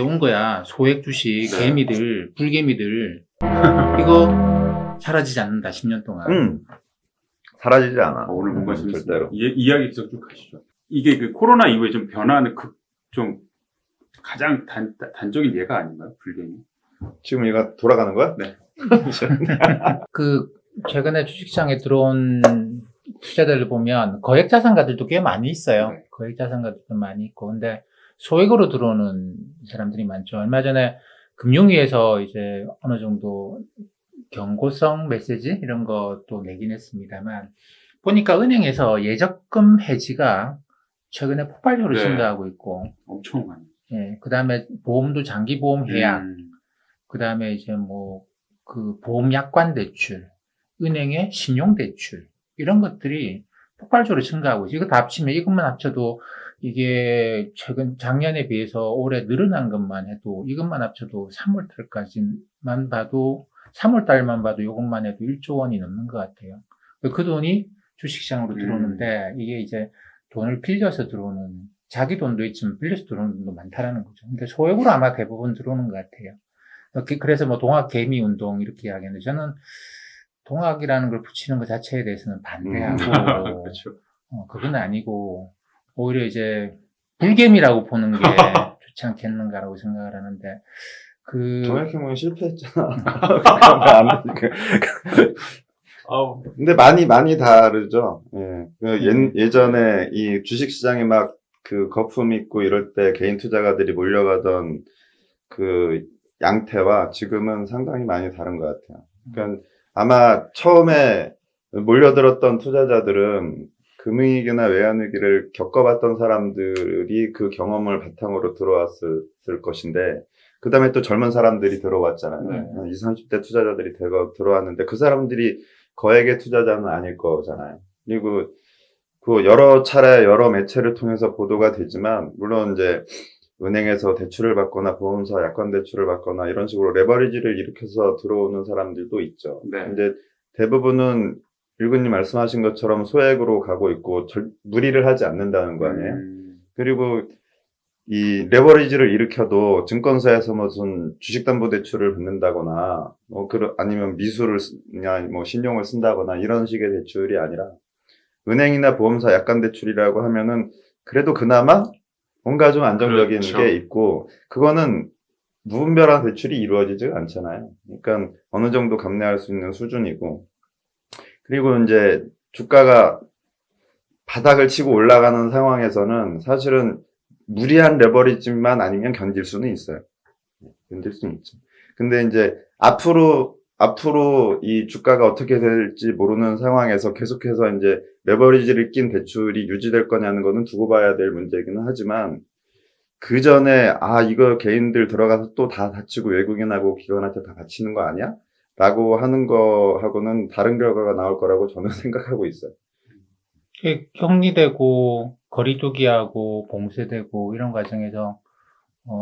온 거야. 소액 주식, 네. 개미들, 불개미들. 이거 사라지지 않는다, 10년 동안. 사라지지 않아. 오늘 뭔가 재밌습니다. 절대로. 이야기 계속 쭉 가시죠. 이게 그 코로나 이후에 좀 변화하는 좀 가장 단적인 예가 아닌가요? 불개미. 지금 얘가 돌아가는 거야? 네. 최근에 주식시장에 들어온 투자자들 보면 거액자산가들도 꽤 많이 있어요. 네. 거액자산가들도 많이 있고. 근데 소액으로 들어오는 사람들이 많죠. 얼마 전에 금융위에서 이제 어느 정도 경고성 메시지 이런 것도 내긴 했습니다만, 보니까 은행에서 예적금 해지가 최근에 폭발적으로 네. 증가하고 있고, 엄청 많이. 예, 그 다음에 보험도 장기보험 해약, 음. 그 다음에 이제 보험 약관 대출, 은행의 신용 대출, 이런 것들이 폭발적으로 증가하고 있어요. 이거 다 합치면, 이것만 합쳐도 이게 작년에 비해서 올해 늘어난 것만 해도, 이것만 합쳐도 3월달까지만 봐도, 3월달만 봐도 이것만 해도 1조 원이 넘는 것 같아요. 그 돈이 주식시장으로 들어오는데, 이게 이제 돈을 빌려서 들어오는, 자기 돈도 있지만 빌려서 들어오는 돈도 많다라는 거죠. 근데 소액으로 아마 대부분 들어오는 것 같아요. 그래서 동학 개미 운동 이렇게 이야기하는데, 저는 동학이라는 걸 붙이는 것 자체에 대해서는 반대하고, 그렇죠. 그건 아니고, 오히려 이제 불개미라고 보는 게 좋지 않겠는가라고 생각을 하는데, 동학개미는 실패했잖아. 안 돼. 근데 많이 다르죠. 예. 예전에 이 주식시장에 막 거품 있고 이럴 때 개인 투자가들이 몰려가던 그 양태와 지금은 상당히 많이 다른 것 같아요. 그러니까 아마 처음에 몰려들었던 투자자들은 금융위기나 외환위기를 겪어봤던 사람들이 그 경험을 바탕으로 들어왔을 것인데, 그 다음에 또 젊은 사람들이 들어왔잖아요. 네. 20, 30대 투자자들이 들어왔는데, 그 사람들이 거액의 투자자는 아닐 거잖아요. 그리고 여러 차례 여러 매체를 통해서 보도가 되지만, 물론 이제 은행에서 대출을 받거나 보험사 약관 대출을 받거나 이런 식으로 레버리지를 일으켜서 들어오는 사람들도 있죠. 네. 근데 대부분은 일군님 말씀하신 것처럼 소액으로 가고 있고 무리를 하지 않는다는 거 아니에요. 그리고 이 레버리지를 일으켜도 증권사에서 무슨 주식담보대출을 받는다거나 아니면 미수를 신용을 쓴다거나 이런 식의 대출이 아니라, 은행이나 보험사 약관 대출이라고 하면은 그래도 그나마 뭔가 좀 안정적인 그렇죠. 게 있고, 그거는 무분별한 대출이 이루어지지 않잖아요. 그러니까 어느 정도 감내할 수 있는 수준이고, 그리고 이제 주가가 바닥을 치고 올라가는 상황에서는 사실은 무리한 레버리지만 아니면 견딜 수는 있어요. 견딜 수는 있죠. 근데 이제 앞으로 이 주가가 어떻게 될지 모르는 상황에서 계속해서 이제 레버리지를 낀 대출이 유지될 거냐는 거는 두고 봐야 될 문제이기는 하지만, 그 전에 이거 개인들 들어가서 또 다 다치고 외국인하고 기관한테 다 다치는 거 아니야? 라고 하는 거하고는 다른 결과가 나올 거라고 저는 생각하고 있어요. 격리되고 거리두기하고 봉쇄되고 이런 과정에서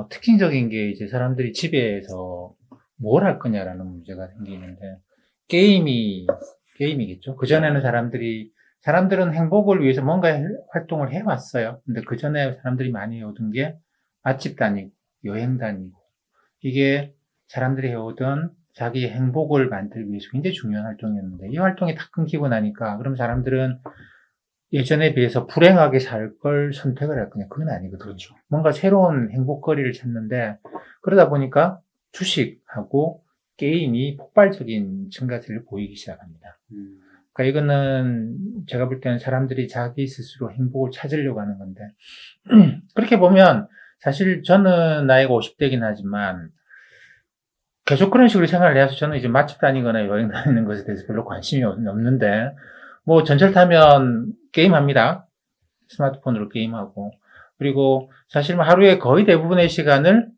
특징적인 게 이제 사람들이 집에서 뭘 할 거냐라는 문제가 생기는데, 게임이겠죠. 그전에는 사람들은 행복을 위해서 뭔가 활동을 해왔어요. 근데 그전에 사람들이 많이 해오던 게 맛집 다니고 여행 다니고, 이게 사람들이 해오던 자기의 행복을 만들기 위해서 굉장히 중요한 활동이었는데, 이 활동이 다 끊기고 나니까 그럼 사람들은 예전에 비해서 불행하게 살 걸 선택을 할 거냐? 그건 아니거든요. 그렇죠. 뭔가 새로운 행복거리를 찾는데, 그러다 보니까 주식하고 게임이 폭발적인 증가세를 보이기 시작합니다. 그러니까 이거는 제가 볼 때는 사람들이 자기 스스로 행복을 찾으려고 하는 건데, 그렇게 보면 사실 저는 나이가 50대긴 하지만 계속 그런 식으로 생활을 해서 저는 이제 맛집 다니거나 여행 다니는 것에 대해서 별로 관심이 없는데, 전철 타면 게임합니다. 스마트폰으로 게임하고. 그리고 사실 하루에 거의 대부분의 시간을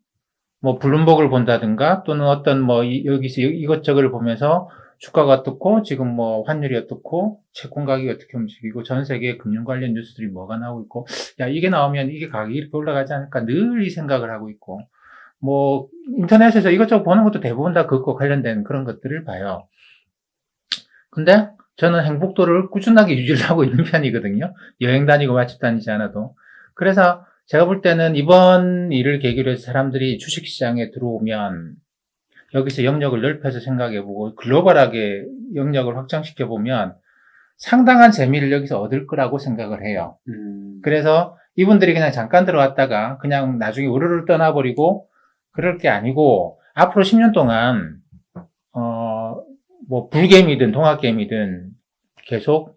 블룸버그를 본다든가, 또는 어떤 여기서 이것저것을 보면서 주가가 어떻고, 지금 환율이 어떻고, 채권 가격이 어떻게 움직이고, 전 세계 금융 관련 뉴스들이 뭐가 나오고 있고, 이게 나오면 이게 가격이 이렇게 올라가지 않을까, 늘 이 생각을 하고 있고, 인터넷에서 이것저것 보는 것도 대부분 다 그것과 관련된 그런 것들을 봐요. 근데 저는 행복도를 꾸준하게 유지를 하고 있는 편이거든요. 여행 다니고 맛집 다니지 않아도. 그래서 제가 볼 때는 이번 일을 계기로 해서 사람들이 주식시장에 들어오면 여기서 영역을 넓혀서 생각해보고 글로벌하게 영역을 확장시켜보면 상당한 재미를 여기서 얻을 거라고 생각을 해요. 그래서 이분들이 그냥 잠깐 들어왔다가 그냥 나중에 우르르 떠나버리고 그럴 게 아니고 앞으로 10년 동안 뭐 불게임이든 동학게임이든 계속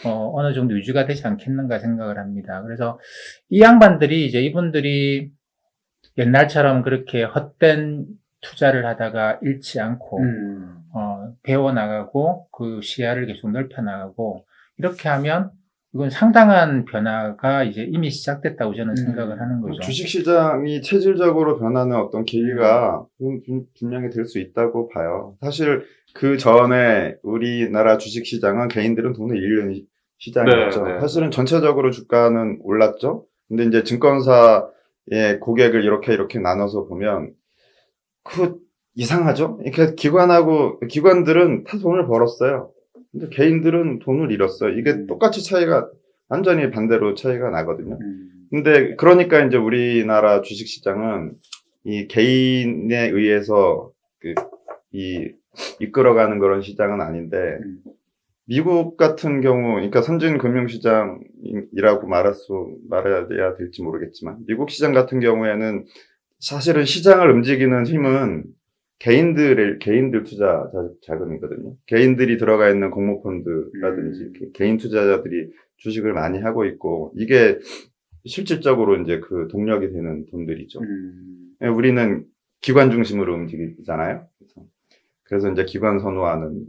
어느 정도 유지가 되지 않겠는가 생각을 합니다. 그래서 이 양반들이 이제 이분들이 옛날처럼 그렇게 헛된 투자를 하다가 잃지 않고 배워나가고 그 시야를 계속 넓혀나가고 이렇게 하면 이건 상당한 변화가 이제 이미 시작됐다고 저는 생각을 하는 거죠. 주식시장이 체질적으로 변하는 어떤 계기가 분명히 될 수 있다고 봐요. 사실 그 전에 우리나라 주식시장은 개인들은 돈을 잃는 시장이었죠. 네, 네. 사실은 전체적으로 주가는 올랐죠. 근데 이제 증권사의 고객을 이렇게 나눠서 보면 이상하죠? 그러니까 기관들은 다 돈을 벌었어요. 근데 개인들은 돈을 잃었어요. 이게 똑같이 완전히 반대로 차이가 나거든요. 근데 그러니까 이제 우리나라 주식시장은 이 개인에 의해서 이끌어가는 그런 시장은 아닌데 미국 같은 경우, 그러니까 선진 금융시장이라고 말해야 될지 모르겠지만 미국 시장 같은 경우에는 사실은 시장을 움직이는 힘은 개인들 투자 자금이거든요. 개인들이 들어가 있는 공모펀드라든지 개인 투자자들이 주식을 많이 하고 있고 이게 실질적으로 이제 그 동력이 되는 돈들이죠. 우리는 기관 중심으로 움직이잖아요. 그래서 이제 기관 선호하는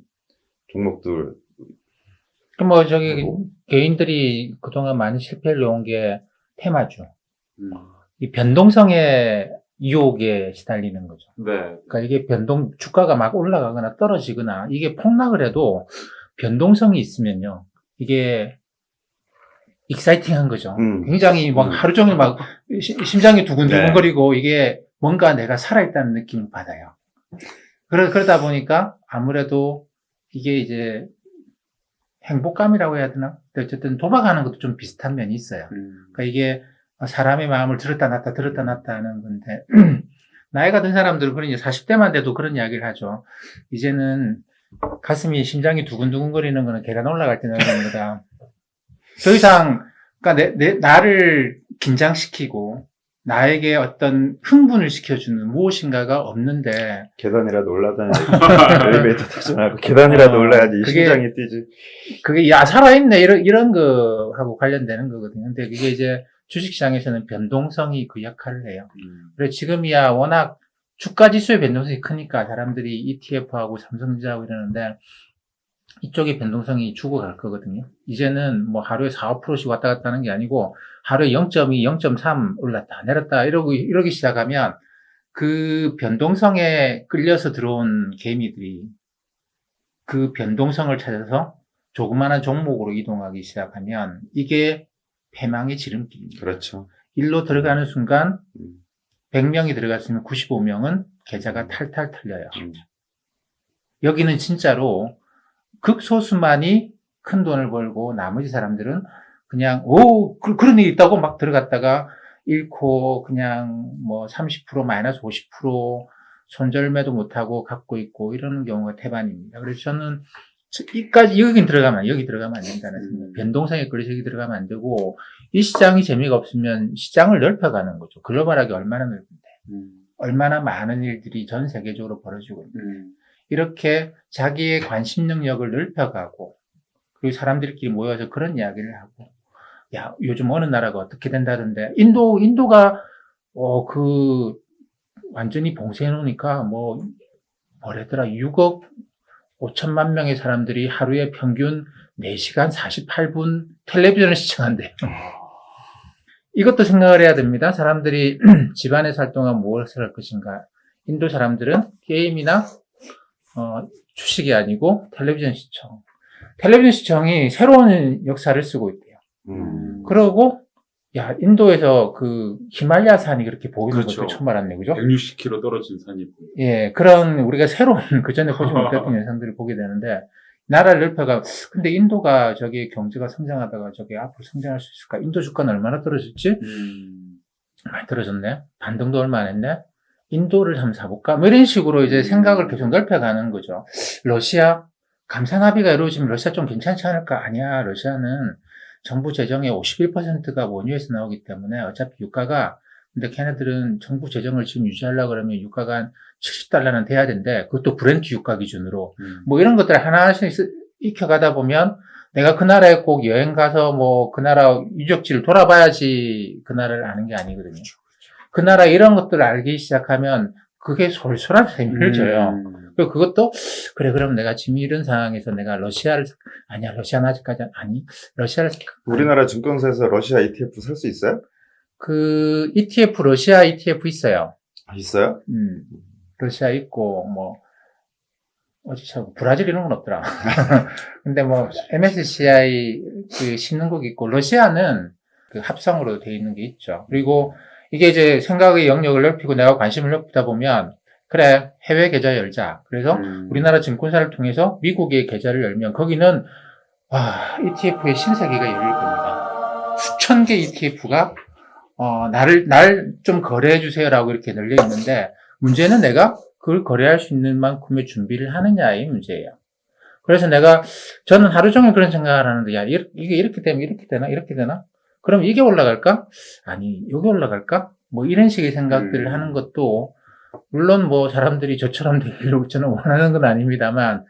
종목들. 뭐 개인들이 그동안 많이 실패를 해온 게 테마주. 이 변동성의 유혹에 시달리는 거죠. 네. 그러니까 이게 주가가 막 올라가거나 떨어지거나 이게 폭락을 해도 변동성이 있으면요. 이게 익사이팅한 거죠. 굉장히 막 하루 종일 막 심장이 두근두근거리고 이게 뭔가 내가 살아있다는 느낌을 받아요. 그러다 보니까 아무래도 이게 이제 행복감이라고 해야 되나? 어쨌든 도박하는 것도 좀 비슷한 면이 있어요. 그러니까 이게 사람의 마음을 들었다 놨다 하는 건데, 나이가 든 사람들은 그런 40대만 돼도 그런 이야기를 하죠. 이제는 심장이 두근두근거리는 거는 계단 올라갈 때 나는 겁니다. 더 이상, 그러니까 나를 긴장시키고, 나에게 어떤 흥분을 시켜주는 무엇인가가 없는데. 계단이라도 올라다녀야지. 엘리베이터 타지 말고 계단이라도 올라야지. 심장이 뛰지. 그게, 살아있네. 이런 거하고 관련되는 거거든요. 근데 그게 이제 주식시장에서는 변동성이 그 역할을 해요. 그래서 지금이야 워낙 주가 지수의 변동성이 크니까 사람들이 ETF하고 삼성전자하고 이러는데 이쪽의 변동성이 죽어갈 거거든요. 이제는 뭐 하루에 4, 5%씩 왔다 갔다 하는 게 아니고 하루에 0.2, 0.3 올랐다 내렸다 이러기 시작하면 그 변동성에 끌려서 들어온 개미들이 그 변동성을 찾아서 조그마한 종목으로 이동하기 시작하면 이게 패망의 지름길입니다. 그렇죠. 일로 들어가는 순간 100명이 들어갔으면 95명은 계좌가 탈탈 털려요. 여기는 진짜로 극소수만이 큰 돈을 벌고 나머지 사람들은 그냥 그런 일이 있다고 막 들어갔다가 잃고 그냥 뭐 30% 마이너스 50% 손절매도 못하고 갖고 있고 이러는 경우가 태반입니다. 그래서 저는 여기 들어가면 안 된다는 생각. 변동성에 끌려서 여기 들어가면 안 되고, 이 시장이 재미가 없으면 시장을 넓혀가는 거죠. 글로벌하게 얼마나 넓은데. 얼마나 많은 일들이 전 세계적으로 벌어지고 있는데. 이렇게 자기의 관심 영역을 넓혀가고, 그리고 사람들끼리 모여서 그런 이야기를 하고, 야, 요즘 어느 나라가 어떻게 된다던데, 인도가, 완전히 봉쇄해 놓으니까, 뭐래더라, 6억 5천만 명의 사람들이 하루에 평균 4시간 48분 텔레비전을 시청한대요. 이것도 생각을 해야 됩니다. 사람들이 집안에서 할 동안 무엇을 할 것인가. 인도 사람들은 게임이나 주식이 아니고 텔레비전 시청. 텔레비전 시청이 새로운 역사를 쓰고 있대요. 그러고 인도에서 그 히말라야 산이 그렇게 보이는 그렇죠. 것도 처음 알았네, 그죠? 160km 떨어진 산이 보여요. 예, 그런 우리가 새로운 그전에 보지 못했던 현상들을 보게 되는데 나라를 넓혀가. 근데 인도가 경제가 성장하다가 앞으로 성장할 수 있을까? 인도 주가는 얼마나 떨어졌지? 많이 떨어졌네. 반등도 얼마 안 했네. 인도를 한번 사볼까? 뭐 이런 식으로 이제 생각을 계속 넓혀가는 거죠. 러시아 감산 합의가 이루어지면 러시아 좀 괜찮지 않을까? 아니야. 러시아는 정부 재정의 51%가 원유에서 나오기 때문에 어차피 유가가, 근데 걔네들은 정부 재정을 지금 유지하려고 그러면 유가가 한 70달러는 돼야 된대. 그것도 브렌트 유가 기준으로. 뭐 이런 것들 하나하나씩 익혀가다 보면 내가 그 나라에 꼭 여행 가서 뭐 그 나라 유적지를 돌아봐야지 그 나라를 아는 게 아니거든요. 그 나라 이런 것들을 알기 시작하면 그게 솔솔한 재미를 줘요. 그리고 그것도 그래 그럼 내가 지금 이런 상황에서 내가 러시아를 아니야 러시아는 아직까지 아니 러시아를 우리나라 증권사에서 러시아 ETF 살 수 있어요? 그 ETF 러시아 ETF 있어요. 아, 있어요? 러시아 있고 뭐 어디 참 브라질 이런 건 없더라. 근데 뭐 MSCI 그 신흥국 있고 러시아는 그 합성으로 돼 있는 게 있죠. 그리고 이게 이제 생각의 영역을 넓히고 내가 관심을 넓히다 보면 그래 해외 계좌 열자. 그래서 우리나라 증권사를 통해서 미국의 계좌를 열면 거기는 와 ETF의 신세계가 열릴 겁니다. 수천 개 ETF가 날 좀 거래해 주세요라고 이렇게 널려 있는데 문제는 내가 그걸 거래할 수 있는 만큼의 준비를 하느냐의 문제예요. 그래서 저는 하루 종일 그런 생각을 하는데, 야, 이게 이렇게 되면 이렇게 되나? 이렇게 되나? 그럼 이게 올라갈까? 아니, 여기 올라갈까? 뭐 이런 식의 생각들을 하는 것도, 물론 뭐 사람들이 저처럼 되기를 저는 원하는 건 아닙니다만,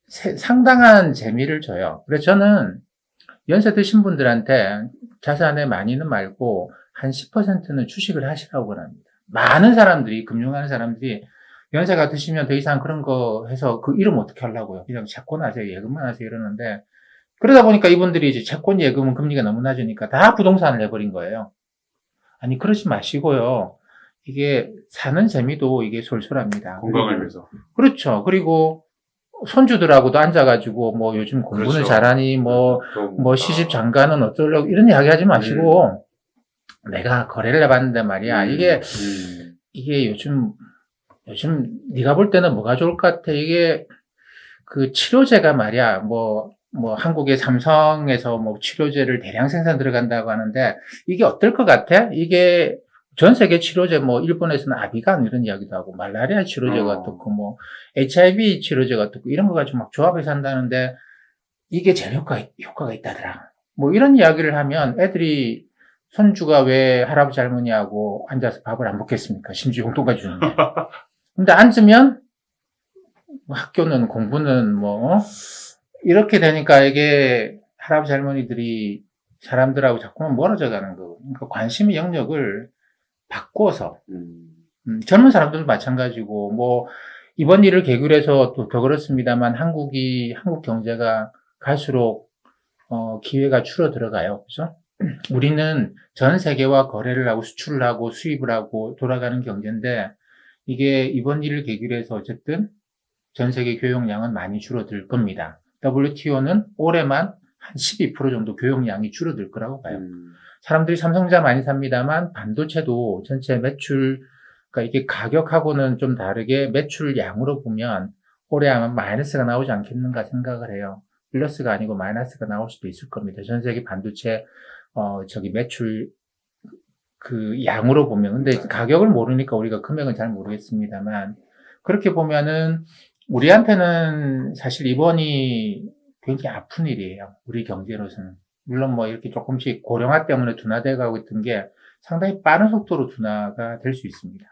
상당한 재미를 줘요. 그래서 저는 연세 드신 분들한테 자산에 많이는 말고, 한 10%는 주식을 하시라고 합니다. 많은 사람들이, 금융하는 사람들이 연세가 드시면 더 이상 그런 거 해서 그 이름 어떻게 하려고요? 그냥 채권 하세요, 예금만 하세요 이러는데 그러다 보니까 이분들이 이제 채권 예금은 금리가 너무 낮으니까 다 부동산을 내버린 거예요. 아니 그러지 마시고요. 이게 사는 재미도 이게 솔솔합니다. 건강을 위해서. 그렇죠. 그리고 손주들하고도 앉아가지고 뭐 요즘 공부는 그렇죠. 잘하니 뭐 시집 장가는 어쩌려고 이런 이야기 하지 마시고 내가 거래를 해봤는데 말이야 이게 요즘 네가 볼 때는 뭐가 좋을 것 같아? 이게 그 치료제가 말이야 뭐 한국의 삼성에서 뭐 치료제를 대량 생산 들어간다고 하는데 이게 어떨 것 같아? 이게 전 세계 치료제 뭐 일본에서는 아비간 이런 이야기도 하고 말라리아 치료제가 어떻고 뭐 HIV 치료제가 어떻고 이런 거 가지고 막 조합해서 한다는데 이게 제일 효과가 있다더라. 뭐 이런 이야기를 하면 애들이 손주가 왜 할아버지 할머니하고 앉아서 밥을 안 먹겠습니까? 심지어 용돈까지 주는데. 근데 앉으면 학교는 공부는 이렇게 되니까 이게 할아버지 할머니들이 사람들하고 자꾸만 멀어져 가는 거. 그러니까 관심의 영역을 바꿔서 젊은 사람들도 마찬가지고 이번 일을 계기로 해서 또 더 그렇습니다만 한국 경제가 갈수록 기회가 줄어들어가요. 그죠? 우리는 전 세계와 거래를 하고 수출을 하고 수입을 하고 돌아가는 경제인데 이게 이번 일을 계기로 해서 어쨌든 전 세계 교역량은 많이 줄어들 겁니다. WTO는 올해만 한 12% 정도 교역량이 줄어들 거라고 봐요. 사람들이 삼성전자 많이 삽니다만 반도체도 전체 매출, 그러니까 이게 가격하고는 좀 다르게 매출량으로 보면 올해 아마 마이너스가 나오지 않겠는가 생각을 해요. 플러스가 아니고 마이너스가 나올 수도 있을 겁니다. 전 세계 반도체 매출 그 양으로 보면 근데 가격을 모르니까 우리가 금액은 잘 모르겠습니다만 그렇게 보면은 우리한테는 사실 이번이 굉장히 아픈 일이에요. 우리 경제로서는. 물론 이렇게 조금씩 고령화 때문에 둔화돼 가고 있던 게 상당히 빠른 속도로 둔화가 될 수 있습니다.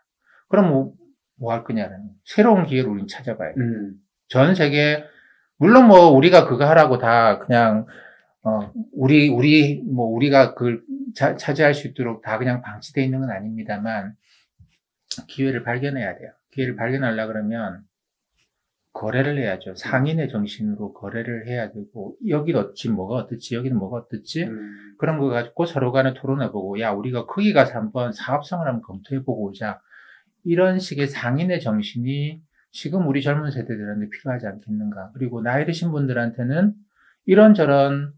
그럼 뭐 할 거냐는 새로운 기회를 우리는 찾아봐야 돼요. 전 세계 물론 우리가 그거 하라고 다 그냥 우리가 그걸 차지할 수 있도록 다 그냥 방치되어 있는 건 아닙니다만, 기회를 발견해야 돼요. 기회를 발견하려고 그러면, 거래를 해야죠. 상인의 정신으로 거래를 해야 되고, 여기는 뭐가 어떻지, 여기는 뭐가 어떻지, 그런 거 가지고 서로 간에 토론해보고, 야, 우리가 거기 가서 한번 사업성을 한번 검토해보고 오자. 이런 식의 상인의 정신이 지금 우리 젊은 세대들한테 필요하지 않겠는가. 그리고 나이 드신 분들한테는 이런저런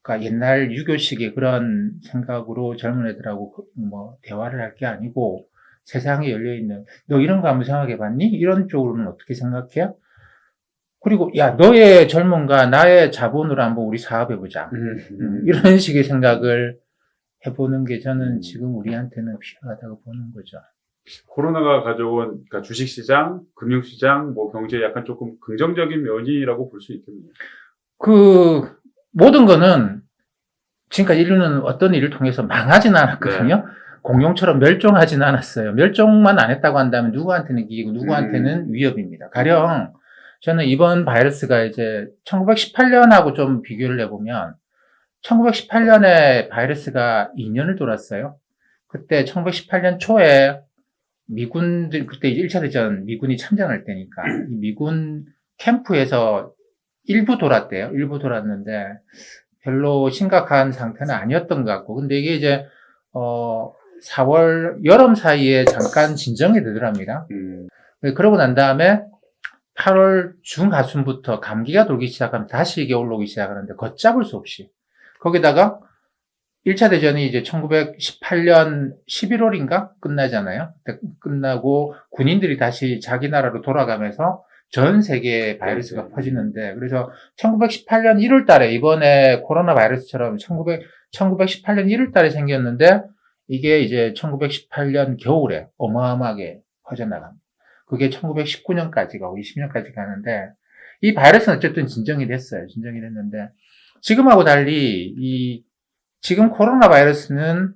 그러니까 옛날 유교식의 그런 생각으로 젊은 애들하고 대화를 할 게 아니고 세상에 열려있는 너 이런 거 한번 생각해 봤니? 이런 쪽으로는 어떻게 생각해? 그리고 야 너의 젊음과 나의 자본으로 한번 우리 사업해 보자. 이런 식의 생각을 해보는 게 저는 지금 우리한테는 필요하다고 보는 거죠. 코로나가 가져온 그러니까 주식시장, 금융시장, 뭐 경제에 약간 조금 긍정적인 면이라고 볼 수 있겠네요. 그 모든 거는 지금까지 인류는 어떤 일을 통해서 망하진 않았거든요. 공룡처럼 멸종하진 않았어요. 멸종만 안 했다고 한다면 누구한테는 기회고 누구한테는 위협입니다. 가령 저는 이번 바이러스가 이제 1918년하고 좀 비교를 해보면 1918년에 바이러스가 2년을 돌았어요. 그때 1918년 초에 미군들, 그때 이제 1차 대전 미군이 참전할 때니까 이 미군 캠프에서 일부 돌았대요. 일부 돌았는데 별로 심각한 상태는 아니었던 것 같고. 근데 이게 이제 4월 여름 사이에 잠깐 진정이 되더랍니다. 그러고 난 다음에 8월 중하순부터 감기가 돌기 시작하면 다시 이게 올라오기 시작하는데 걷잡을 수 없이. 거기다가 1차 대전이 이제 1918년 11월인가 끝나잖아요. 끝나고 군인들이 다시 자기 나라로 돌아가면서 전 세계에 바이러스가 퍼지는데, 그래서 1918년 1월 달에 이번에 코로나 바이러스처럼 1918년 1월 달에 생겼는데 이게 이제 1918년 겨울에 어마어마하게 퍼져나갑니다. 그게 1919년까지 가고 20년까지 가는데 이 바이러스는 어쨌든 진정이 됐어요. 진정이 됐는데 지금하고 달리 지금 코로나 바이러스는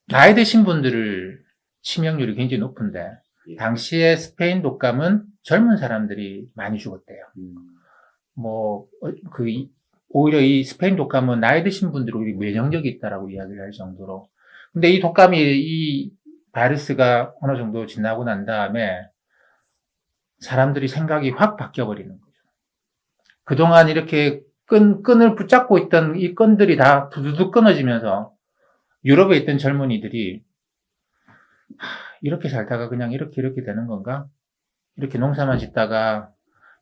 나이 드신 분들을 치명률이 굉장히 높은데 당시에 스페인 독감은 젊은 사람들이 많이 죽었대요. 오히려 이 스페인 독감은 나이 드신 분들이 오히려 면역력이 있다라고 이야기를 할 정도로. 근데 이 독감이, 이 바이러스가 어느 정도 지나고 난 다음에 사람들이 생각이 확 바뀌어버리는 거죠. 그동안 이렇게 끈을 붙잡고 있던 이 끈들이 다 두두둑 끊어지면서 유럽에 있던 젊은이들이 이렇게 살다가 그냥 이렇게 되는 건가? 이렇게 농사만 짓다가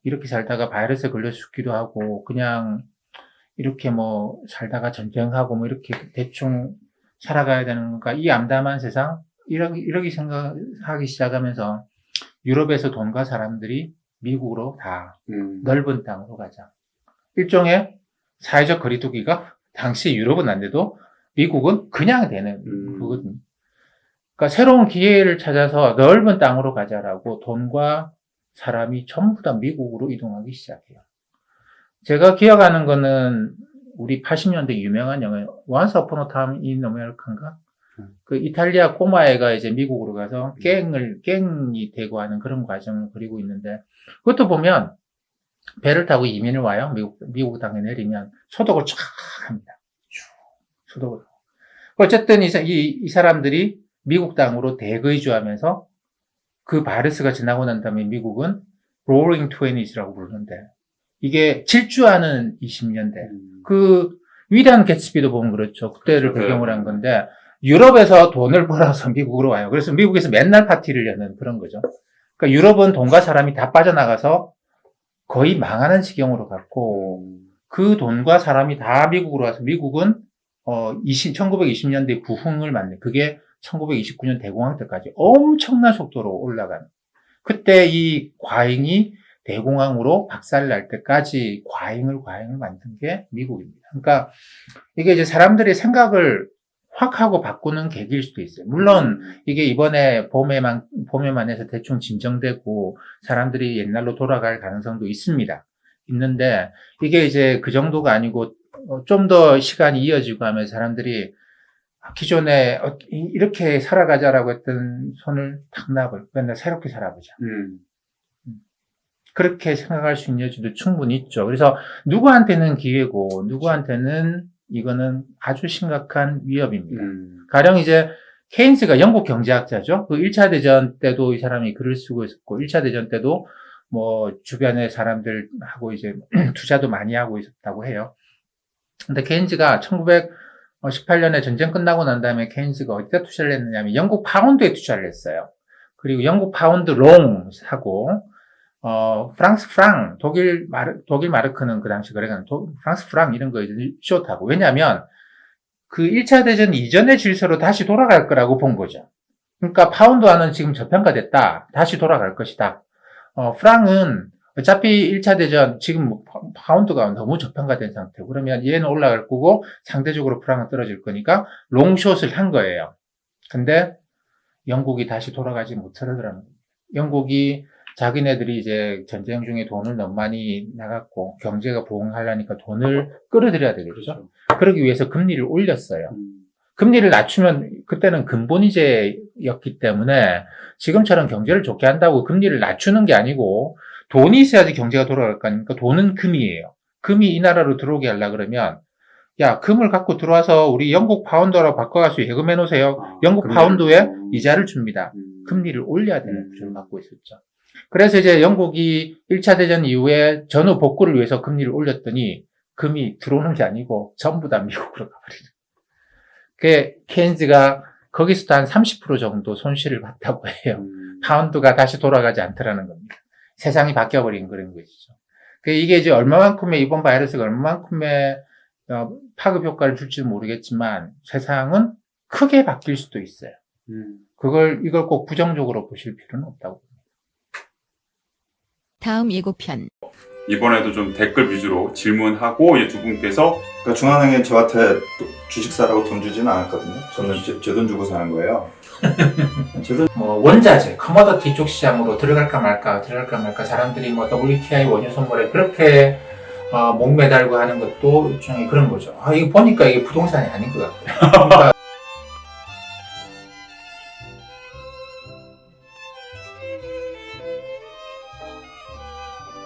이렇게 살다가 바이러스에 걸려 죽기도 하고 그냥 이렇게 뭐 살다가 전쟁하고 뭐 이렇게 대충 살아가야 되는 건가? 이 암담한 세상? 이렇게 생각하기 시작하면서 유럽에서 돈과 사람들이 미국으로 다 넓은 땅으로 가자. 일종의 사회적 거리두기가 당시 유럽은 안 돼도 미국은 그냥 되는 거거든요. 그러니까 새로운 기회를 찾아서 넓은 땅으로 가자라고 돈과 사람이 전부 다 미국으로 이동하기 시작해요. 제가 기억하는 거는 우리 80년대 유명한 영화 Once Upon a Time in America인가? 그 이탈리아 꼬마애가 이제 미국으로 가서 갱이 되고 하는 그런 과정을 그리고 있는데 그것도 보면 배를 타고 이민을 와요. 미국 땅에 내리면 소독을 쫙 합니다. 소독을. 어쨌든 이 사람들이 미국 땅으로 대거주하면서 그 바이러스가 지나고 난 다음에 미국은 Roaring Twenties,라고 부르는데 이게 질주하는 20년대. 그 위대한 개츠비도 보면 그렇죠. 그때를 배경으로 한 건데 유럽에서 돈을 벌어서 미국으로 와요. 그래서 미국에서 맨날 파티를 여는 그런 거죠. 그러니까 유럽은 돈과 사람이 다 빠져나가서 거의 망하는 지경으로 갔고 그 돈과 사람이 다 미국으로 와서 미국은 1920년대 부흥을 만든 그게 1929년 대공황 때까지 엄청난 속도로 올라간 그때 이 과잉이 대공황으로 박살날 때까지 과잉을 만든 게 미국입니다. 그러니까 이게 이제 사람들의 생각을 확 하고 바꾸는 계기일 수도 있어요. 물론 이게 이번에 봄에만 해서 대충 진정되고 사람들이 옛날로 돌아갈 가능성도 있습니다. 있는데 이게 이제 그 정도가 아니고 좀 더 시간이 이어지고 하면 사람들이 기존에 이렇게 살아가자라고 했던 손을 탁 놔버려. 맨날 새롭게 살아보자. 그렇게 생각할 수 있는 여지도 충분히 있죠. 그래서 누구한테는 기회고 누구한테는 이거는 아주 심각한 위협입니다. 가령 이제 케인스가 영국 경제학자죠. 그 1차 대전 때도 이 사람이 글을 쓰고 있었고 1차 대전 때도 뭐 주변의 사람들하고 이제 투자도 많이 하고 있었다고 해요. 근데 케인스가 1918년에 전쟁 끝나고 난 다음에 케인스가 어디다 투자를 했느냐면 영국 파운드에 투자를 했어요. 그리고 영국 파운드 롱 사고 프랑스 프랑, 독일 마르크는 그 당시 거래가는 프랑스 프랑 이런 거 이제 숏하고. 왜냐면 그 1차 대전 이전의 질서로 다시 돌아갈 거라고 본 거죠. 그러니까 파운드와는 지금 저평가됐다. 다시 돌아갈 것이다. 프랑은 어차피 1차 대전 지금 뭐 파운드가 너무 저평가된 상태고 그러면 얘는 올라갈 거고 상대적으로 프랑은 떨어질 거니까 롱숏을 한 거예요. 근데 영국이 다시 돌아가지 못하더라는 거예요. 영국이 자기네들이 이제 전쟁 중에 돈을 너무 많이 나갔고 경제가 부흥하려니까 돈을 끌어들여야 되겠죠. 그렇죠. 그러기 위해서 금리를 올렸어요. 음. 금리를 낮추면 그때는 근본이제였기 때문에 지금처럼 경제를 좋게 한다고 금리를 낮추는 게 아니고 돈이 있어야지 경제가 돌아갈 거 아닙니까? 돈은 금이에요. 금이 이 나라로 들어오게 하려 그러면 야, 금을 갖고 들어와서 우리 영국 파운드로 바꿔가지고 예금해 놓으세요. 영국 금리를- 파운드에 이자를 줍니다. 금리를 올려야 되는 구조를 갖고 있었죠. 그래서 이제 영국이 1차 대전 이후에 전후 복구를 위해서 금리를 올렸더니 금이 들어오는 게 아니고 전부 다 미국으로 가버리죠. 그 케인즈가 거기서도 한 30% 정도 손실을 봤다고 해요. 파운드가 다시 돌아가지 않더라는 겁니다. 세상이 바뀌어버린 그런 것이죠. 이게 이제 얼마만큼의 이번 바이러스가 얼마만큼의 파급 효과를 줄지는 모르겠지만 세상은 크게 바뀔 수도 있어요. 이걸 꼭 부정적으로 보실 필요는 없다고 봅니다. 다음 예고편. 이번에도 좀 댓글 위주로 질문하고 이제 두 분께서 그러니까 중앙은행이 저한테 주식 사라고 돈 주지는 않았거든요. 저는 제 돈 주고 사는 거예요. 뭐 원자재, 커머더티 쪽 시장으로 들어갈까 말까 사람들이 뭐 WTI 원유 선물에 그렇게 목매달고 하는 것도 일종의 그런 거죠. 이거 보니까 이게 부동산이 아닌 것 같고요. 그러니까